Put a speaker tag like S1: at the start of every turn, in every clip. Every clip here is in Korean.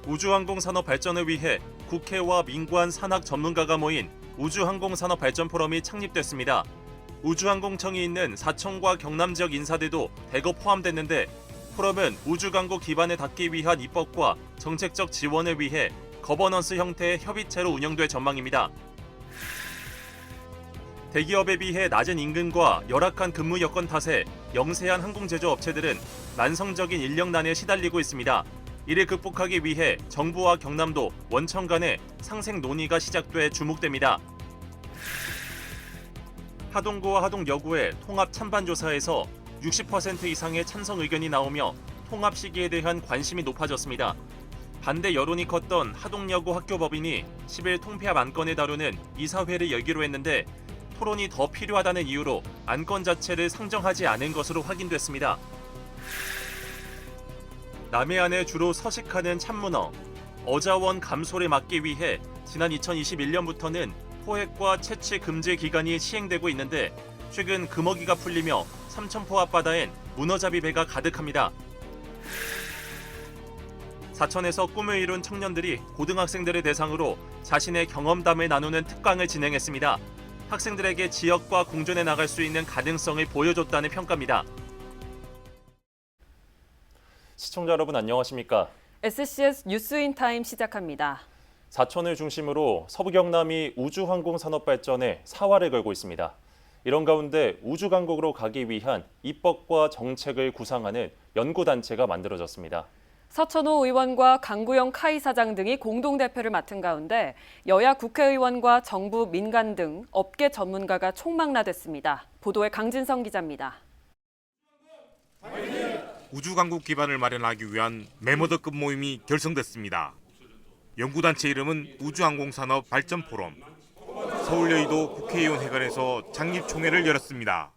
S1: 우주항공산업 발전을 위해 국회와 민관 산학 전문가가 모인 우주항공산업 발전 포럼이 창립됐습니다. 우주항공청이 있는 사천과 경남 지역 인사들도 대거 포함됐는데 포럼은 우주광고 기반을 닫기 위한 입법과 정책적 지원을 위해 거버넌스 형태의 협의체로 운영될 전망입니다. 대기업에 비해 낮은 임금과 열악한 근무 여건 탓에 영세한 항공제조업체들은 만성적인 인력난에 시달리고 있습니다. 이를 극복하기 위해 정부와 경남도, 원청 간의 상생 논의가 시작돼 주목됩니다. 하동구와 하동여구의 통합 찬반조사에서 60% 이상의 찬성 의견이 나오며 통합 시기에 대한 관심이 높아졌습니다. 반대 여론이 컸던 하동여고 학교법인이 10일 통폐합 안건을 다루는 이사회를 열기로 했는데 토론이 더 필요하다는 이유로 안건 자체를 상정하지 않은 것으로 확인됐습니다. 남해안에 주로 서식하는 참문어, 어자원 감소를 막기 위해 지난 2021년부터는 포획과 채취 금지 기간이 시행되고 있는데 최근 금어기가 풀리며 삼천포 앞바다엔 문어잡이 배가 가득합니다. 사천에서 꿈을 이룬 청년들이 고등학생들을 대상으로 자신의 경험담을 나누는 특강을 진행했습니다. 학생들에게 지역과 공존해 나갈 수 있는 가능성을 보여줬다는 평가입니다. 시청자 여러분 안녕하십니까?
S2: SCS 뉴스인타임 시작합니다.
S1: 사천을 중심으로 서부 경남이 우주항공 산업 발전에 사활을 걸고 있습니다. 이런 가운데 우주강국으로 가기 위한 입법과 정책을 구상하는 연구단체가 만들어졌습니다.
S2: 서천호 의원과 강구영 카이 사장 등이 공동대표를 맡은 가운데 여야 국회의원과 정부, 민간 등 업계 전문가가 총망라됐습니다. 보도에 강진성 기자입니다.
S3: 우주강국 기반을 마련하기 위한 메모더급 모임이 결성됐습니다. 연구단체 이름은 우주항공산업 발전포럼. 서울여의도 국회의원 회관에서 창립총회를 열었습니다.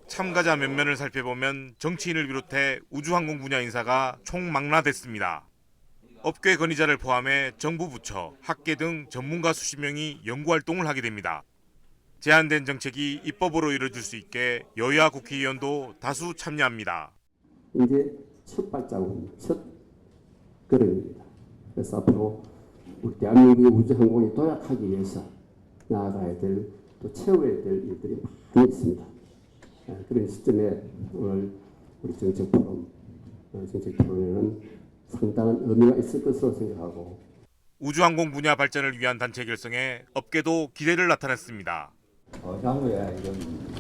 S3: 참가자 면면을 살펴보면 정치인을 비롯해 우주항공 분야 인사가 총망라됐습니다. 업계 건의자를 포함해 정부 부처, 학계 등 전문가 수십 명이 연구활동을 하게 됩니다. 제안된 정책이 입법으로 이루어질 수 있게 여야 국회의원도 다수 참여합니다.
S4: 이제 첫 발자국, 첫 걸음입니다. 그래서 앞으로 우리 대한민국의 우주항공이 도약하기 위해서 나아가야 될, 또 채워야 될 일들이 많이 있습니다. 그런 시점에 오늘 우리 정책포럼에는 상당한 의미가 있을 것으로 생각하고
S3: 우주항공 분야 발전을 위한 단체 결성에 업계도 기대를 나타냈습니다.
S5: 향후에 이런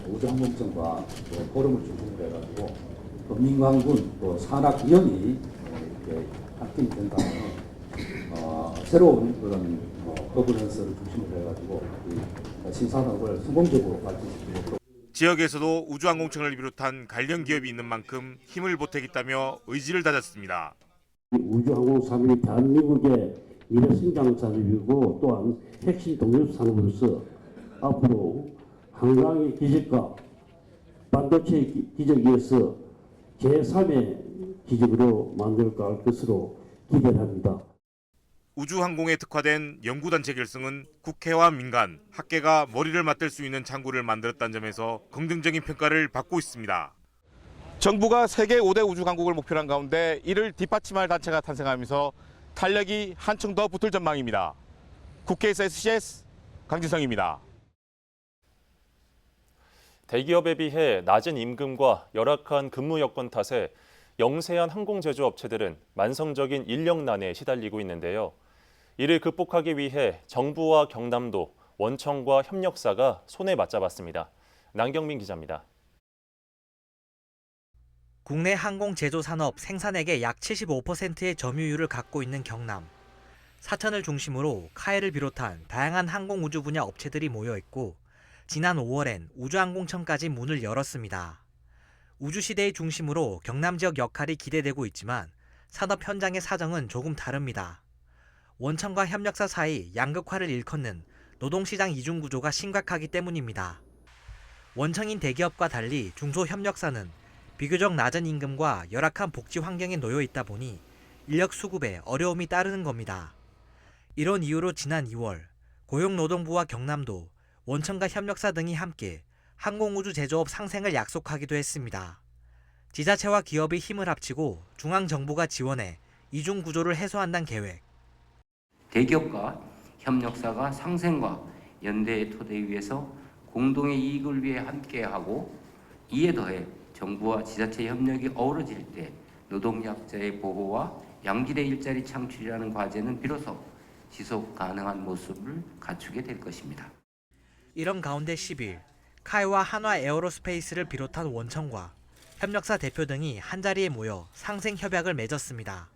S5: 우주항공청과 포럼을 중심으로 해가지고 민간군 또 산학위원이 이렇게 확정이 된다면 새로운 그런 거버넌스를 중심으로 해가지고 신산업을 성공적으로 발전시키고
S3: 지역에서도 우주항공청을 비롯한 관련 기업이 있는 만큼 힘을 보태겠다며 의지를 다졌습니다.
S4: 우주항공 산업이 대한민국의 미래 성장 산업이고 또한 핵심 동력 산업으로서 앞으로 한강의 기적과 반도체 기적에서 제3의 기적으로 만들어갈 것으로 기대합니다.
S3: 우주항공에 특화된 연구단체 결성은 국회와 민간, 학계가 머리를 맞댈 수 있는 창구를 만들었다는 점에서 긍정적인 평가를 받고 있습니다.
S6: 정부가 세계 5대 우주강국을 목표로 한 가운데 이를 뒷받침할 단체가 탄생하면서 탄력이 한층 더 붙을 전망입니다. 국회에서 SCS 강진성입니다.
S1: 대기업에 비해 낮은 임금과 열악한 근무 여건 탓에 영세한 항공제조업체들은 만성적인 인력난에 시달리고 있는데요. 이를 극복하기 위해 정부와 경남도, 원청과 협력사가 손에 맞잡았습니다. 남경민 기자입니다.
S7: 국내 항공 제조 산업 생산액의 약 75%의 점유율을 갖고 있는 경남. 사천을 중심으로 카이를 비롯한 다양한 항공 우주 분야 업체들이 모여 있고 지난 5월엔 우주항공청까지 문을 열었습니다. 우주시대의 중심으로 경남 지역 역할이 기대되고 있지만 산업 현장의 사정은 조금 다릅니다. 원청과 협력사 사이 양극화를 일컫는 노동시장 이중구조가 심각하기 때문입니다. 원청인 대기업과 달리 중소협력사는 비교적 낮은 임금과 열악한 복지 환경에 놓여 있다 보니 인력 수급에 어려움이 따르는 겁니다. 이런 이유로 지난 2월 고용노동부와 경남도 원청과 협력사 등이 함께 항공우주 제조업 상생을 약속하기도 했습니다. 지자체와 기업이 힘을 합치고 중앙정부가 지원해 이중 구조를 해소한다는 계획.
S8: 대기업과 협력사가 상생과 연대의 토대 위에서 공동의 이익을 위해 함께하고 이에 더해 정부와 지자체 협력이 어우러질 때 노동약자의 보호와 양질의 일자리 창출이라는 과제는 비로소 지속 가능한 모습을 갖추게 될 것입니다.
S7: 이런 가운데 10일 카이와 한화 에어로스페이스를 비롯한 원청과 협력사 대표 등이 한자리에 모여 상생 협약을 맺었습니다.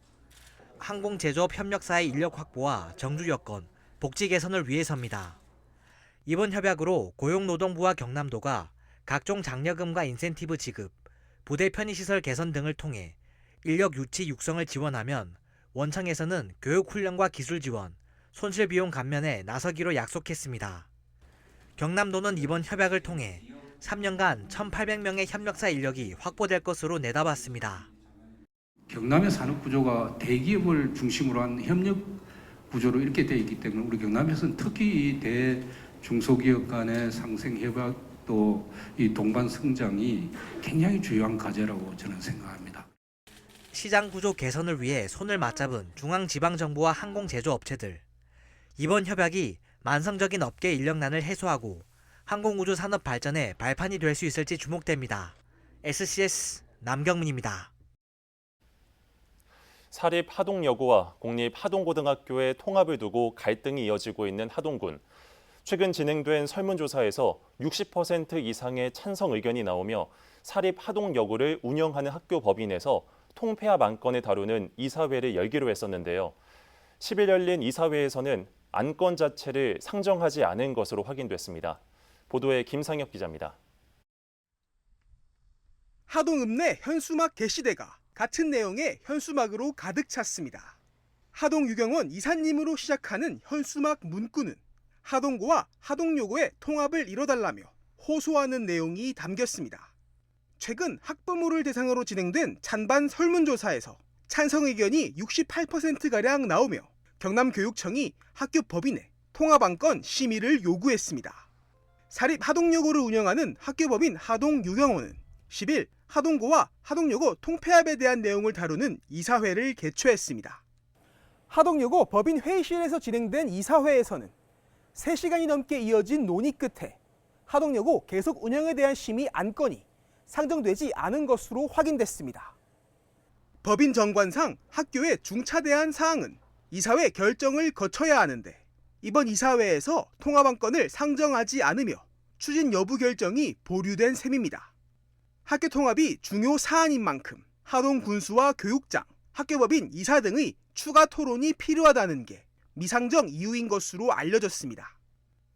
S7: 항공제조업 협력사의 인력 확보와 정주 여건, 복지 개선을 위해서입니다. 이번 협약으로 고용노동부와 경남도가 각종 장려금과 인센티브 지급, 부대 편의시설 개선 등을 통해 인력 유치 육성을 지원하면 원청에서는 교육훈련과 기술 지원, 손실 비용 감면에 나서기로 약속했습니다. 경남도는 이번 협약을 통해 3년간 1,800명의 협력사 인력이 확보될 것으로 내다봤습니다.
S9: 경남의 산업 구조가 대기업을 중심으로 한 협력 구조로 이렇게 되어 있기 때문에 우리 경남에서는 특히 이 대중소기업 간의 상생 협약 또 이 동반 성장이 굉장히 중요한 과제라고 저는 생각합니다.
S7: 시장 구조 개선을 위해 손을 맞잡은 중앙지방정부와 항공제조업체들. 이번 협약이 만성적인 업계 인력난을 해소하고 항공우주 산업 발전에 발판이 될 수 있을지 주목됩니다. SCS 남경민입니다.
S1: 사립 하동여고와 공립 하동고등학교의 통합을 두고 갈등이 이어지고 있는 하동군. 최근 진행된 설문조사에서 60% 이상의 찬성 의견이 나오며 사립 하동여고를 운영하는 학교 법인에서 통폐합 안건을 다루는 이사회를 열기로 했었는데요. 10일 열린 이사회에서는 안건 자체를 상정하지 않은 것으로 확인됐습니다. 보도에 김상혁 기자입니다.
S10: 하동읍내 현수막 게시대가 같은 내용의 현수막으로 가득 찼습니다. 하동유경원 이사님으로 시작하는 현수막 문구는 하동고와 하동여고의 통합을 이뤄달라며 호소하는 내용이 담겼습니다. 최근 학부모를 대상으로 진행된 찬반 설문조사에서 찬성 의견이 68%가량 나오며 경남교육청이 학교 법인에 통합안건 심의를 요구했습니다. 사립 하동여고를 운영하는 학교법인 하동유경원은 10일 하동고와 하동여고 통폐합에 대한 내용을 다루는 이사회를 개최했습니다. 하동여고 법인 회의실에서 진행된 이사회에서는 3시간이 넘게 이어진 논의 끝에 하동여고 계속 운영에 대한 심의 안건이 상정되지 않은 것으로 확인됐습니다. 법인 정관상 학교에 중차대한 사항은 이사회 결정을 거쳐야 하는데 이번 이사회에서 통합안건을 상정하지 않으며 추진 여부 결정이 보류된 셈입니다. 학교 통합이 중요 사안인 만큼 하동군수와 교육장, 학교법인 이사 등의 추가 토론이 필요하다는 게 미상정 이유인 것으로 알려졌습니다.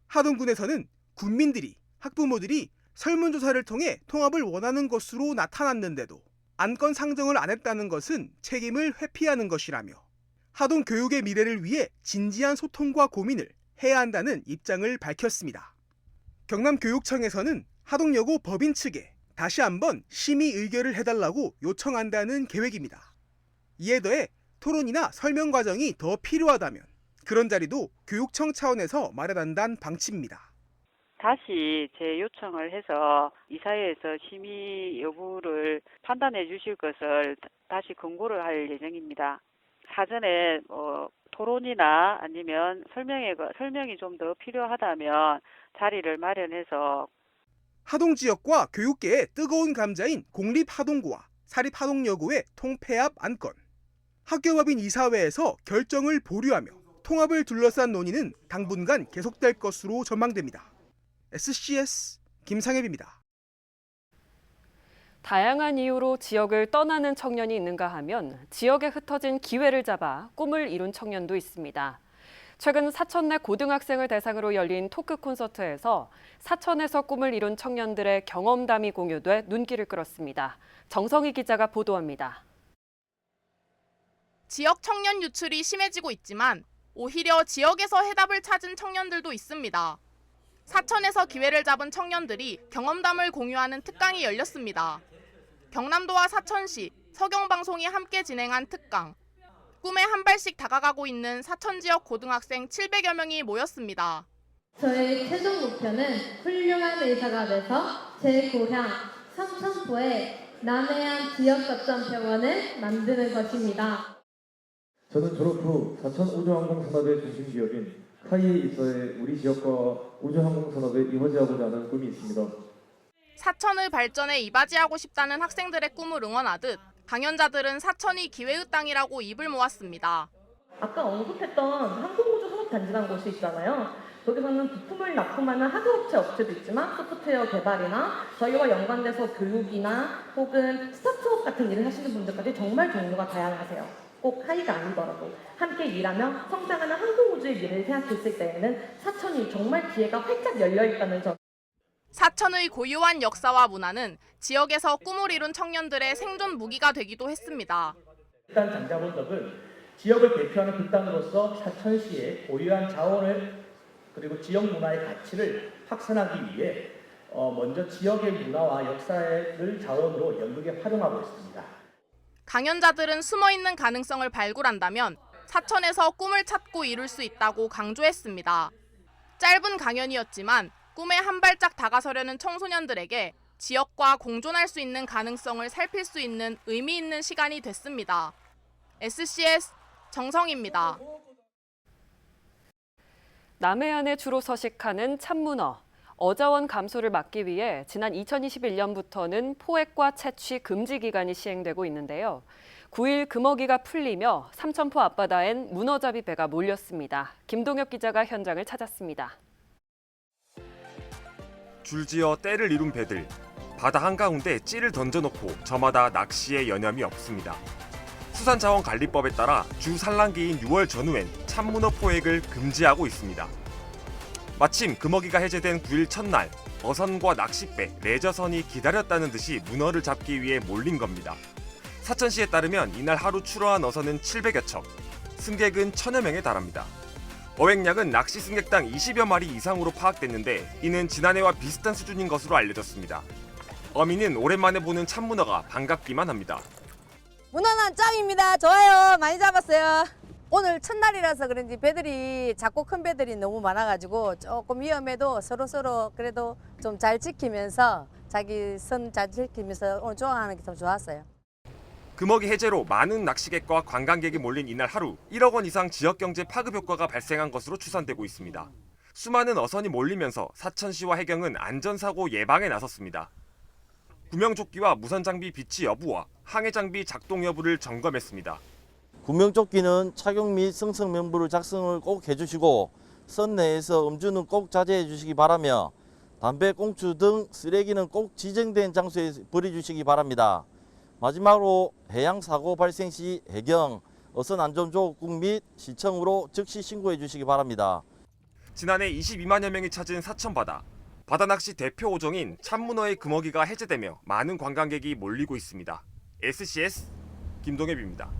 S10: 하동군에서는 군민들이, 학부모들이 설문조사를 통해 통합을 원하는 것으로 나타났는데도 안건 상정을 안 했다는 것은 책임을 회피하는 것이라며 하동교육의 미래를 위해 진지한 소통과 고민을 해야 한다는 입장을 밝혔습니다. 경남교육청에서는 하동여고 법인 측에 다시 한번 심의 의결을 해달라고 요청한다는 계획입니다. 이에 더해 토론이나 설명 과정이 더 필요하다면 그런 자리도 교육청 차원에서 마련한다는 방침입니다.
S11: 다시 재요청을 해서 이사회에서 심의 여부를 판단해 주실 것을 다시 권고를 할 예정입니다. 사전에 토론이나 아니면 설명이 좀 더 필요하다면 자리를 마련해서
S10: 하동 지역과 교육계의 뜨거운 감자인 공립 하동고와 사립 하동여고의 통폐합 안건. 학교법인 이사회에서 결정을 보류하며 통합을 둘러싼 논의는 당분간 계속될 것으로 전망됩니다. SCS 김상엽입니다.
S2: 다양한 이유로 지역을 떠나는 청년이 있는가 하면 지역에 흩어진 기회를 잡아 꿈을 이룬 청년도 있습니다. 최근 사천 내 고등학생을 대상으로 열린 토크 콘서트에서 사천에서 꿈을 이룬 청년들의 경험담이 공유돼 눈길을 끌었습니다. 정성희 기자가 보도합니다.
S12: 지역 청년 유출이 심해지고 있지만 오히려 지역에서 해답을 찾은 청년들도 있습니다. 사천에서 기회를 잡은 청년들이 경험담을 공유하는 특강이 열렸습니다. 경남도와 사천시, 서경방송이 함께 진행한 특강. 꿈에 한 발씩 다가가고 있는 사천 지역 고등학생 700여 명이 모였습니다.
S13: 저의 최종 목표는 훌륭한 의사가 돼서 제 고향 삼천포에 남해안 지역거점 병원을 만드는 것입니다.
S14: 저는 졸업 후 사천 우주항공산업의 중심 기업인 카이에 있어의 우리 지역과 우주항공산업에 이바지하고자 하는 꿈이 있습니다.
S12: 사천의 발전에 이바지하고 싶다는 학생들의 꿈을 응원하듯 강연자들은 사천이 기회의 땅이라고 입을 모았습니다.
S15: 아까 언급했던 항공우주산업단지라는 곳이 있잖아요. 거기서는 부품을 납품하는 하드업체 업체도 있지만 소프트웨어 개발이나 저희와 연관돼서 교육이나 혹은 스타트업 같은 일을 하시는 분들까지 정말 종류가 다양하세요. 꼭 카이가 아니더라도 함께 일하며 성장하는 항공우주의 미래를 생각했을 때에는 사천이 정말 기회가 활짝 열려있다는 점.
S12: 사천의 고유한 역사와 문화는 지역에서 꿈을 이룬 청년들의 생존 무기가 되기도 했습니다.
S14: 일단 장자본석은 지역을 대표하는 극단으로서 사천시의 고유한 자원을 그리고 지역 문화의 가치를 확산하기 위해 먼저 지역의 문화와 역사를 자원으로 연극에 활용하고 있습니다.
S12: 강연자들은 숨어있는 가능성을 발굴한다면 사천에서 꿈을 찾고 이룰 수 있다고 강조했습니다. 짧은 강연이었지만 꿈에 한 발짝 다가서려는 청소년들에게 지역과 공존할 수 있는 가능성을 살필 수 있는 의미 있는 시간이 됐습니다. SCS 정성입니다.
S2: 남해안에 주로 서식하는 참문어. 어자원 감소를 막기 위해 지난 2021년부터는 포획과 채취 금지 기간이 시행되고 있는데요. 9일 금어기가 풀리며 삼천포 앞바다엔 문어잡이 배가 몰렸습니다. 김동혁 기자가 현장을 찾았습니다.
S16: 줄지어 때를 이룬 배들. 바다 한가운데 찌를 던져놓고 저마다 낚시에 여념이 없습니다. 수산자원관리법에 따라 주 산란기인 6월 전후엔 참문어 포획을 금지하고 있습니다. 마침 금어기가 해제된 9일 첫날 어선과 낚싯배, 레저선이 기다렸다는 듯이 문어를 잡기 위해 몰린 겁니다. 사천시에 따르면 이날 하루 출어한 어선은 700여 척, 승객은 1000여 명에 달합니다. 어획량은 낚시 승객당 20여 마리 이상으로 파악됐는데 이는 지난해와 비슷한 수준인 것으로 알려졌습니다. 어민은 오랜만에 보는 참문어가 반갑기만 합니다.
S17: 문어는 짱입니다. 좋아요. 많이 잡았어요. 오늘 첫날이라서 그런지 배들이 작고 큰 배들이 너무 많아가지고 조금 위험해도 서로 그래도 좀 잘 지키면서 자기 선 잘 지키면서 오늘 조항하는 게 좀 좋았어요.
S16: 금어기 해제로 많은 낚시객과 관광객이 몰린 이날 하루 1억 원 이상 지역경제 파급 효과가 발생한 것으로 추산되고 있습니다. 수많은 어선이 몰리면서 사천시와 해경은 안전사고 예방에 나섰습니다. 구명조끼와 무선장비 비치 여부와 항해장비 작동 여부를 점검했습니다.
S18: 구명조끼는 착용 및 승선 명부를 작성을 꼭 해주시고 선 내에서 음주는 꼭 자제해 주시기 바라며 담배, 꽁초 등 쓰레기는 꼭 지정된 장소에 버려주시기 바랍니다. 마지막으로 해양사고 발생 시 해경, 어선안전조업국 및 시청으로 즉시 신고해 주시기 바랍니다.
S16: 지난해 22만여 명이 찾은 사천바다. 바다낚시 대표 어종인 참문어의 금어기가 해제되며 많은 관광객이 몰리고 있습니다. SCS 김동엽입니다.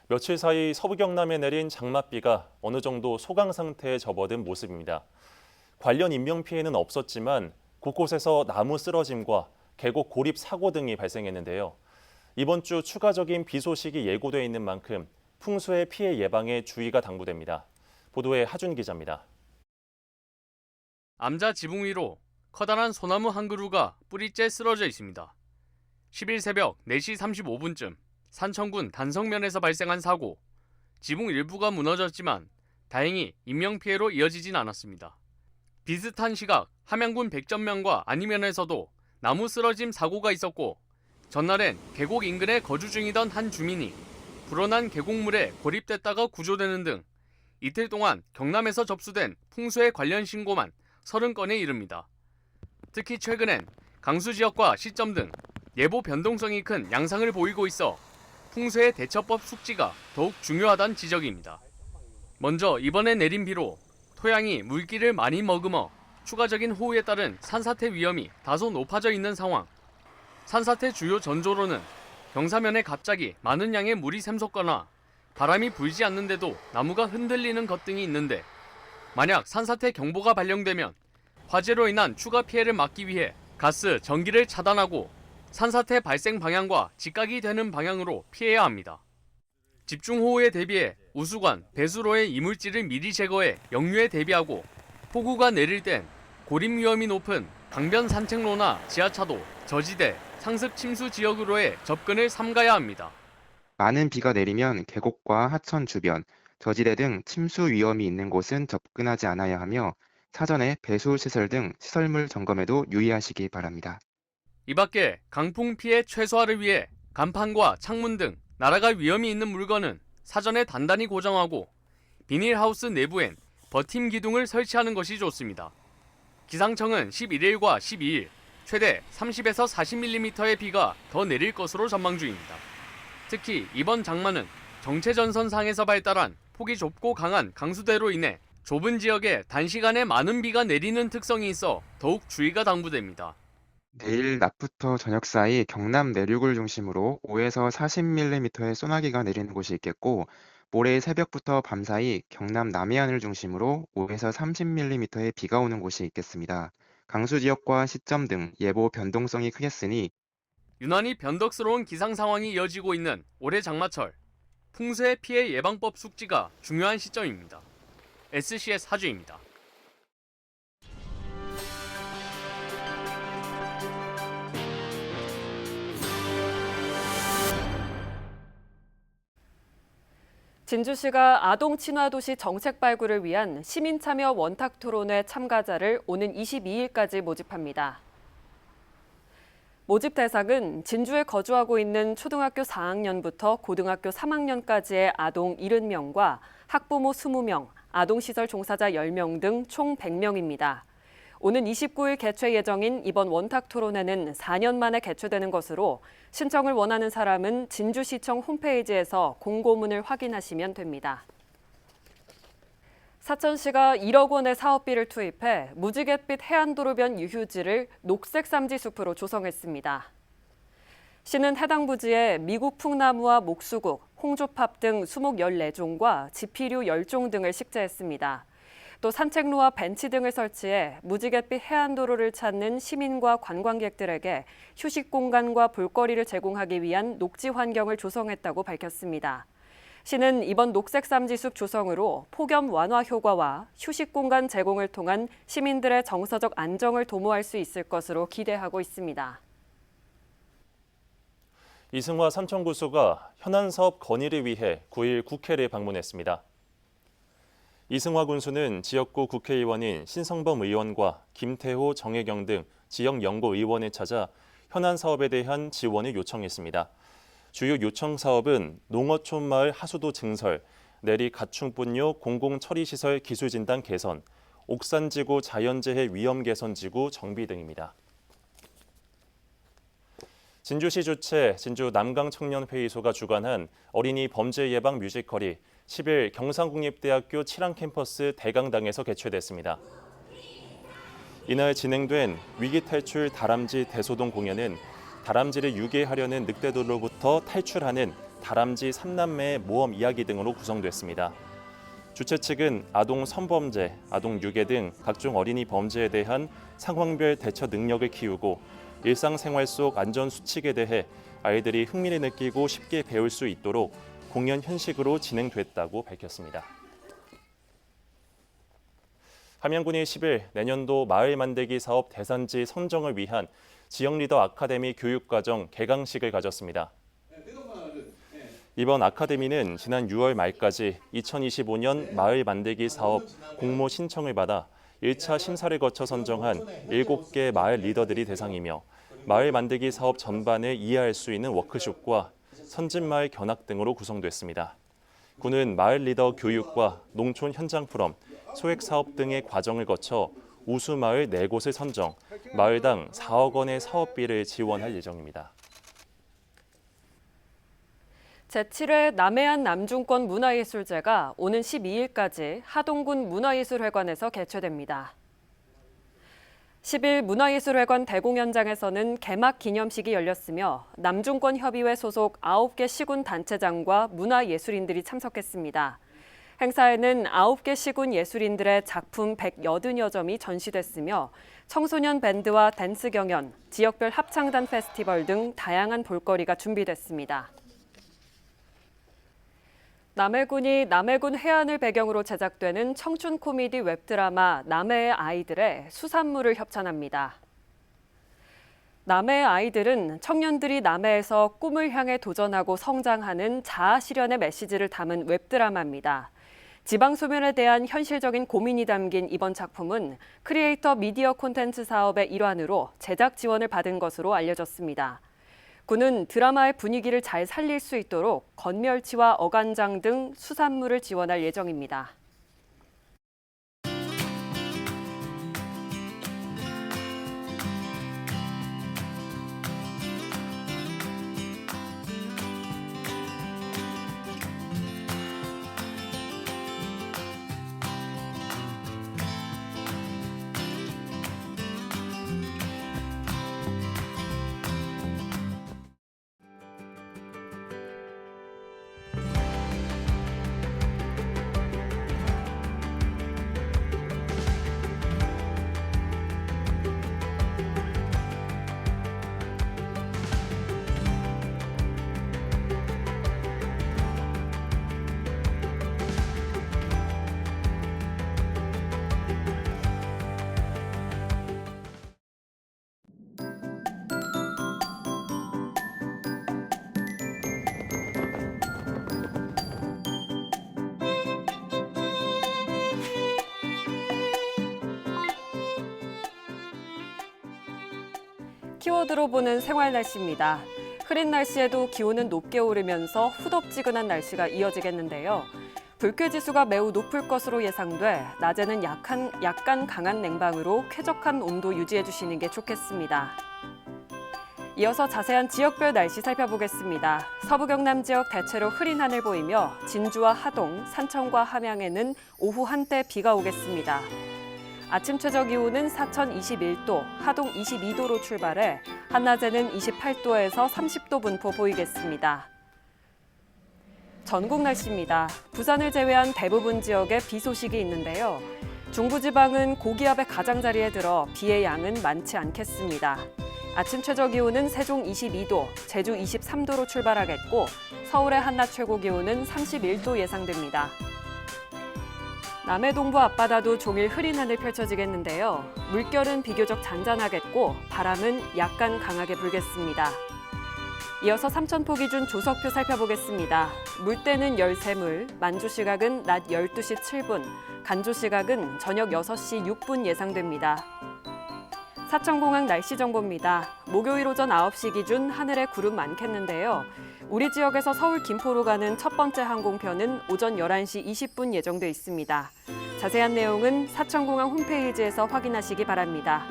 S1: 며칠 사이 서부 경남에 내린 장맛비가 어느 정도 소강 상태에 접어든 모습입니다. 관련 인명피해는 없었지만 곳곳에서 나무 쓰러짐과 계곡 고립 사고 등이 발생했는데요. 이번 주 추가적인 비 소식이 예고돼 있는 만큼 풍수의 피해 예방에 주의가 당부됩니다. 보도에 하준 기자입니다.
S19: 암자 지붕 위로 커다란 소나무 한 그루가 뿌리째 쓰러져 있습니다. 10일 새벽 4시 35분쯤 산천군 단성면에서 발생한 사고. 지붕 일부가 무너졌지만 다행히 인명피해로 이어지진 않았습니다. 비슷한 시각 함양군 백전면과 안희면에서도 나무 쓰러짐 사고가 있었고 전날엔 계곡 인근에 거주 중이던 한 주민이 불어난 계곡물에 고립됐다가 구조되는 등 이틀 동안 경남에서 접수된 풍수에 관련 신고만 30건에 이릅니다. 특히 최근엔 강수 지역과 시점 등 예보 변동성이 큰 양상을 보이고 있어 풍수의 대처법 숙지가 더욱 중요하다는 지적입니다. 먼저 이번에 내린 비로 토양이 물기를 많이 머금어 추가적인 호우에 따른 산사태 위험이 다소 높아져 있는 상황. 산사태 주요 전조로는 경사면에 갑자기 많은 양의 물이 샘솟거나 바람이 불지 않는데도 나무가 흔들리는 것 등이 있는데 만약 산사태 경보가 발령되면 화재로 인한 추가 피해를 막기 위해 가스, 전기를 차단하고 산사태 발생 방향과 직각이 되는 방향으로 피해야 합니다. 집중호우에 대비해 우수관, 배수로의 이물질을 미리 제거해 역류에 대비하고 폭우가 내릴 땐 고립 위험이 높은 강변 산책로나 지하차도, 저지대, 상습 침수 지역으로의 접근을 삼가야 합니다.
S20: 많은 비가 내리면 계곡과 하천 주변, 저지대 등 침수 위험이 있는 곳은 접근하지 않아야 하며 사전에 배수 시설 등 시설물 점검에도 유의하시기 바랍니다.
S19: 이 밖에 강풍 피해 최소화를 위해 간판과 창문 등 날아갈 위험이 있는 물건은 사전에 단단히 고정하고 비닐하우스 내부엔 버팀 기둥을 설치하는 것이 좋습니다. 기상청은 11일과 12일 최대 30에서 40mm의 비가 더 내릴 것으로 전망 중입니다. 특히 이번 장마는 정체전선상에서 발달한 폭이 좁고 강한 강수대로 인해 좁은 지역에 단시간에 많은 비가 내리는 특성이 있어 더욱 주의가 당부됩니다.
S20: 내일 낮부터 저녁 사이 경남 내륙을 중심으로 5에서 40mm의 소나기가 내리는 곳이 있겠고 모레 새벽부터 밤 사이 경남 남해안을 중심으로 5에서 30mm의 비가 오는 곳이 있겠습니다. 강수 지역과 시점 등 예보 변동성이 크겠으니
S19: 유난히 변덕스러운 기상 상황이 이어지고 있는 올해 장마철, 풍수의 피해 예방법 숙지가 중요한 시점입니다. SCS 하주입니다.
S2: 진주시가 아동 친화도시 정책 발굴을 위한 시민참여 원탁 토론회 참가자를 오는 22일까지 모집합니다. 모집 대상은 진주에 거주하고 있는 초등학교 4학년부터 고등학교 3학년까지의 아동 70명과 학부모 20명, 아동시설 종사자 10명 등 총 100명입니다. 오는 29일 개최 예정인 이번 원탁 토론회는 4년 만에 개최되는 것으로 신청을 원하는 사람은 진주시청 홈페이지에서 공고문을 확인하시면 됩니다. 사천시가 1억 원의 사업비를 투입해 무지갯빛 해안도로변 유휴지를 녹색 삼지숲으로 조성했습니다. 시는 해당 부지에 미국 풍나무와 목수국, 홍조팝 등 수목 14종과 지피류 10종 등을 식재했습니다. 또 산책로와 벤치 등을 설치해 무지갯빛 해안도로를 찾는 시민과 관광객들에게 휴식 공간과 볼거리를 제공하기 위한 녹지 환경을 조성했다고 밝혔습니다. 시는 이번 녹색 삼지숲 조성으로 폭염 완화 효과와 휴식 공간 제공을 통한 시민들의 정서적 안정을 도모할 수 있을 것으로 기대하고 있습니다.
S1: 이승화 삼청구수가 현안 사업 건의를 위해 9일 국회를 방문했습니다. 이승화 군수는 지역구 국회의원인 신성범 의원과 김태호, 정혜경 등 지역 연구 의원을 찾아 현안 사업에 대한 지원을 요청했습니다. 주요 요청 사업은 농어촌 마을 하수도 증설, 내리 가충분뇨 공공처리시설 기술진단 개선, 옥산지구 자연재해 위험 개선지구 정비 등입니다. 진주시 주최 진주 남강청년회의소가 주관한 어린이 범죄 예방 뮤지컬이 10일 경상국립대학교 칠안 캠퍼스 대강당에서 개최됐습니다. 이날 진행된 위기탈출 다람쥐 대소동 공연은 다람쥐를 유괴하려는 늑대들로부터 탈출하는 다람쥐 3남매의 모험 이야기 등으로 구성됐습니다. 주최 측은 아동 성범죄, 아동 유괴 등 각종 어린이 범죄에 대한 상황별 대처 능력을 키우고 일상생활 속 안전수칙에 대해 아이들이 흥미를 느끼고 쉽게 배울 수 있도록 공연 형식으로 진행됐다고 밝혔습니다. 함양군이 10일 내년도 마을 만들기 사업 대상지 선정을 위한 지역 리더 아카데미 교육과정 개강식을 가졌습니다. 이번 아카데미는 지난 6월 말까지 2025년 마을 만들기 사업 공모 신청을 받아 1차 심사를 거쳐 선정한 7개 마을 리더들이 대상이며 마을 만들기 사업 전반을 이해할 수 있는 워크숍과 선진마을 견학 등으로 구성됐습니다. 군은 마을 리더 교육과 농촌 현장 프롬, 소액 사업 등의 과정을 거쳐 우수 마을 4곳을 선정, 마을당 4억 원의 사업비를 지원할 예정입니다.
S2: 제7회 남해안 남중권 문화예술제가 오는 12일까지 하동군 문화예술회관에서 개최됩니다. 10일 문화예술회관 대공연장에서는 개막 기념식이 열렸으며 남중권 협의회 소속 9개 시군 단체장과 문화예술인들이 참석했습니다. 행사에는 9개 시군 예술인들의 작품 180여 점이 전시됐으며 청소년 밴드와 댄스 경연, 지역별 합창단 페스티벌 등 다양한 볼거리가 준비됐습니다. 남해군이 남해군 해안을 배경으로 제작되는 청춘 코미디 웹드라마 남해의 아이들의 수산물을 협찬합니다. 남해의 아이들은 청년들이 남해에서 꿈을 향해 도전하고 성장하는 자아 실현의 메시지를 담은 웹드라마입니다. 지방 소멸에 대한 현실적인 고민이 담긴 이번 작품은 크리에이터 미디어 콘텐츠 사업의 일환으로 제작 지원을 받은 것으로 알려졌습니다. 군은 드라마의 분위기를 잘 살릴 수 있도록 건멸치와 어간장 등 수산물을 지원할 예정입니다. 키워드로 보는 생활 날씨입니다. 흐린 날씨에도 기온은 높게 오르면서 후덥지근한 날씨가 이어지겠는데요. 불쾌지수가 매우 높을 것으로 예상돼 낮에는 약간 강한 냉방으로 쾌적한 온도 유지해 주시는 게 좋겠습니다. 이어서 자세한 지역별 날씨 살펴보겠습니다. 서부 경남 지역 대체로 흐린 하늘 보이며 진주와 하동, 산청과 함양에는 오후 한때 비가 오겠습니다. 아침 최저 기온은 사천 21도, 하동 22도로 출발해 한낮에는 28도에서 30도 분포 보이겠습니다. 전국 날씨입니다. 부산을 제외한 대부분 지역에 비 소식이 있는데요. 중부지방은 고기압의 가장자리에 들어 비의 양은 많지 않겠습니다. 아침 최저 기온은 세종 22도, 제주 23도로 출발하겠고 서울의 한낮 최고 기온은 31도 예상됩니다. 남해 동부 앞바다도 종일 흐린 하늘 펼쳐지겠는데요. 물결은 비교적 잔잔하겠고 바람은 약간 강하게 불겠습니다. 이어서 삼천포 기준 조석표 살펴보겠습니다. 물때는 13물, 만조 시각은 낮 12시 7분, 간조 시각은 저녁 6시 6분 예상됩니다. 사천공항 날씨 정보입니다. 목요일 오전 9시 기준 하늘에 구름 많겠는데요. 우리 지역에서 서울 김포로 가는 첫 번째 항공편은 오전 11시 20분 예정돼 있습니다. 자세한 내용은 사천공항 홈페이지에서 확인하시기 바랍니다.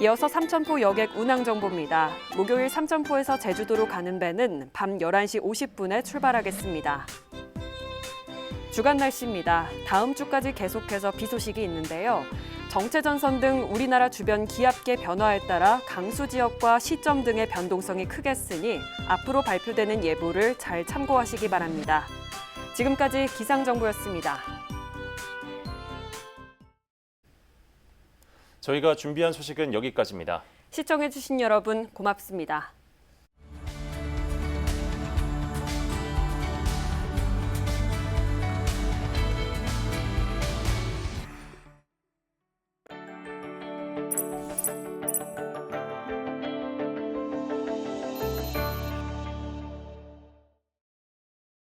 S2: 이어서 삼천포 여객 운항 정보입니다. 목요일 삼천포에서 제주도로 가는 배는 밤 11시 50분에 출발하겠습니다. 주간 날씨입니다. 다음 주까지 계속해서 비 소식이 있는데요. 정체전선 등 우리나라 주변 기압계 변화에 따라 강수 지역과 시점 등의 변동성이 크겠으니 앞으로 발표되는 예보를 잘 참고하시기 바랍니다. 지금까지 기상정보였습니다.
S1: 저희가 준비한 소식은 여기까지입니다.
S2: 시청해주신 여러분 고맙습니다.